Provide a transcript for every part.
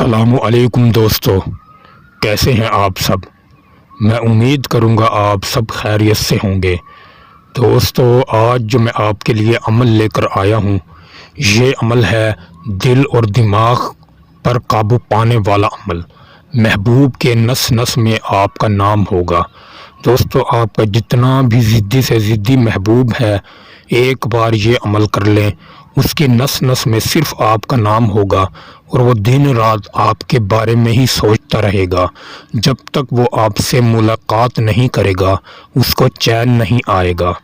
अस्सलामु अलैकुम दोस्तों, कैसे हैं आप सब। मैं उम्मीद करूंगा आप सब खैरियत से होंगे। दोस्तों, आज जो मैं आपके लिए अमल लेकर आया हूं, ये अमल है दिल और दिमाग पर काबू पाने वाला अमल। महबूब के नस नस में आपका नाम होगा। दोस्तों, आपका जितना भी ज़िद्दी से ज़िद्दी महबूब है, एक बार ये अमल कर लें, उसकी नस नस में सिर्फ आपका नाम होगा और वो दिन रात आपके बारे में ही सोचता रहेगा। जब तक वो आपसे मुलाकात नहीं करेगा, उसको चैन नहीं आएगा।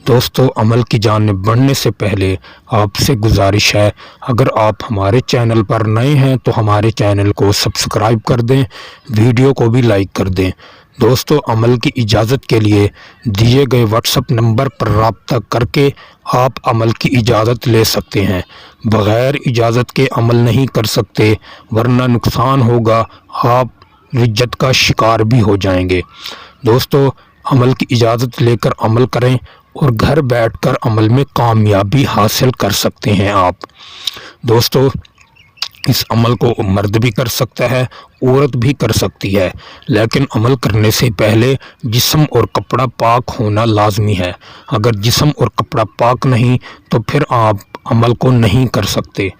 दोस्तों, अमल की जानिब बढ़ने से पहले आपसे गुजारिश है, अगर आप हमारे चैनल पर नए हैं तो हमारे चैनल को सब्सक्राइब कर दें, वीडियो को भी लाइक कर दें। दोस्तों, अमल की इजाज़त के लिए दिए गए व्हाट्सएप नंबर पर राब्ता करके आप अमल की इजाज़त ले सकते हैं। बग़ैर इजाज़त के अमल नहीं कर सकते, वरना नुकसान होगा, आप रिज्जत का शिकार भी हो जाएंगे। दोस्तों, अमल की इजाज़त लेकर अमल करें और घर बैठकर अमल में कामयाबी हासिल कर सकते हैं आप। दोस्तों, इस अमल को मर्द भी कर सकता है, औरत भी कर सकती है, लेकिन अमल करने से पहले जिस्म और कपड़ा पाक होना लाजमी है। अगर जिस्म और कपड़ा पाक नहीं तो फिर आप अमल को नहीं कर सकते।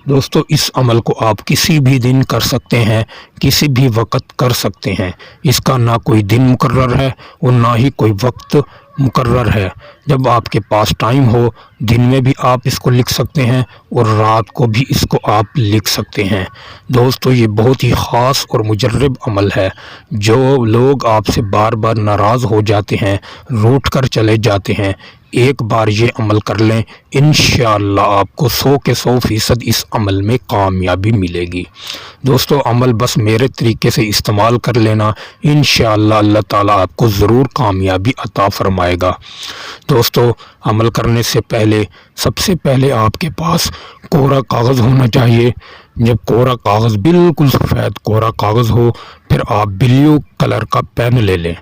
दोस्तों, इस अमल को आप किसी भी दिन कर सकते हैं, किसी भी वक्त कर सकते हैं। इसका ना कोई दिन मुकर्रर है और ना ही कोई वक्त मुकर्रर है। जब आपके पास टाइम हो, दिन में भी आप इसको लिख सकते हैं और रात को भी इसको आप लिख सकते हैं। दोस्तों, ये बहुत ही ख़ास और मुजर्रब अमल है। जो लोग आपसे बार बार नाराज़ हो जाते हैं, रूठ कर चले जाते हैं, एक बार ये अमल कर लें, इंशाअल्लाह आपको 100 के 100% इस अमल में कामयाबी मिलेगी। दोस्तों, अमल बस मेरे तरीके से इस्तेमाल कर लेना, इंशाअल्लाह अल्लाह ताला आपको ज़रूर कामयाबी अता फरमाएगा। दोस्तों, अमल करने से पहले सबसे पहले आपके पास कोरा कागज़ होना चाहिए। जब कोरा कागज़ बिल्कुल सफ़ेद कोरा कागज़ हो, फिर आप ब्लू कलर का पेन ले लें,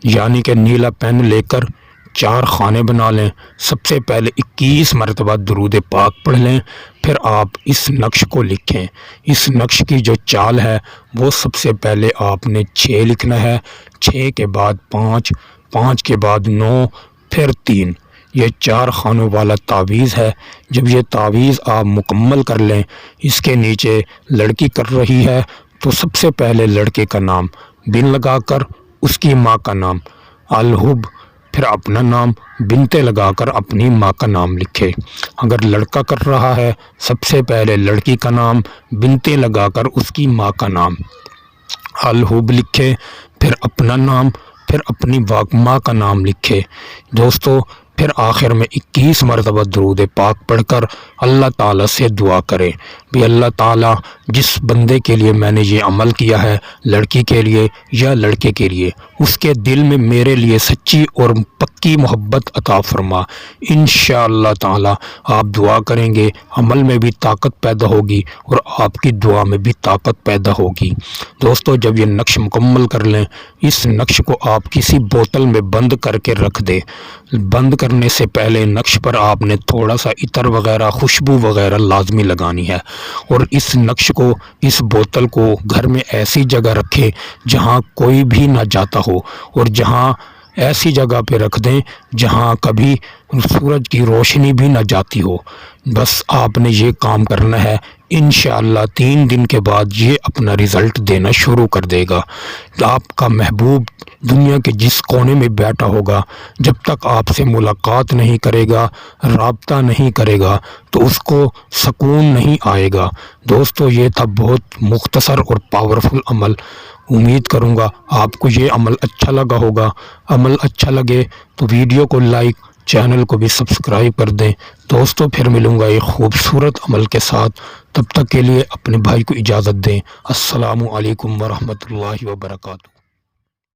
यानी कि नीला पेन लेकर 4 खाने बना लें। सबसे पहले 21 मरतबा दुरूद पाक पढ़ लें, फिर आप इस नक्श को लिखें। इस नक्श की जो चाल है वो सबसे पहले आपने 6 लिखना है, 6 के बाद 5, 5 के बाद 9, फिर 3। ये 4 खानों वाला तावीज़ है। जब ये तावीज़ आप मुकम्मल कर लें, इसके नीचे लड़की कर रही है तो सबसे पहले लड़के का नाम बिन लगाकर उसकी माँ का नाम अलहुब, फिर अपना नाम बिनते लगाकर अपनी माँ का नाम लिखे। अगर लड़का कर रहा है, सबसे पहले लड़की का नाम बिनते लगाकर उसकी माँ का नाम अलहुब लिखे, फिर अपना नाम, फिर अपनी माँ का नाम लिखे। दोस्तों, फिर आखिर में 21 मरतबा दुरूद पाक पढ़कर अल्लाह ताला से दुआ करें भी अल्लाह ताला, जिस बंदे के लिए मैंने ये अमल किया है, लड़की के लिए या लड़के के लिए, उसके दिल में मेरे लिए सच्ची और पक्की मोहब्बत अता फरमा। इंशाअल्लाह ताला आप दुआ करेंगे, अमल में भी ताकत पैदा होगी और आपकी दुआ में भी ताकत पैदा होगी। दोस्तों, जब ये नक्श मुकम्मल कर लें, इस नक्श को आप किसी बोतल में बंद करके रख दें। बंद करने से पहले नक्श पर आपने थोड़ा सा इतर वगैरह, खुशबू वगैरह लाजमी लगानी है और इस नक्श को, इस बोतल को घर में ऐसी जगह रखें जहां कोई भी ना जाता हो, और जहां ऐसी जगह पे रख दें जहां कभी सूरज की रोशनी भी ना जाती हो। बस आपने ये काम करना है। इंशाअल्लाह 3 दिन के बाद ये अपना रिज़ल्ट देना शुरू कर देगा। आपका महबूब दुनिया के जिस कोने में बैठा होगा, जब तक आपसे मुलाकात नहीं करेगा, राब्ता नहीं करेगा, तो उसको सुकून नहीं आएगा। दोस्तों, ये था बहुत मुख्तसर और पावरफुल अमल। उम्मीद करूँगा आपको ये अमल अच्छा लगा होगा। अमल अच्छा लगे तो वीडियो को लाइक, चैनल को भी सब्सक्राइब कर दें। दोस्तों, फिर मिलूँगा एक खूबसूरत अमल के साथ। तब तक के लिए अपने भाई को इजाज़त दें। अस्सलामु अलैकुम वरहमतुल्लाहि वबरकातुहू।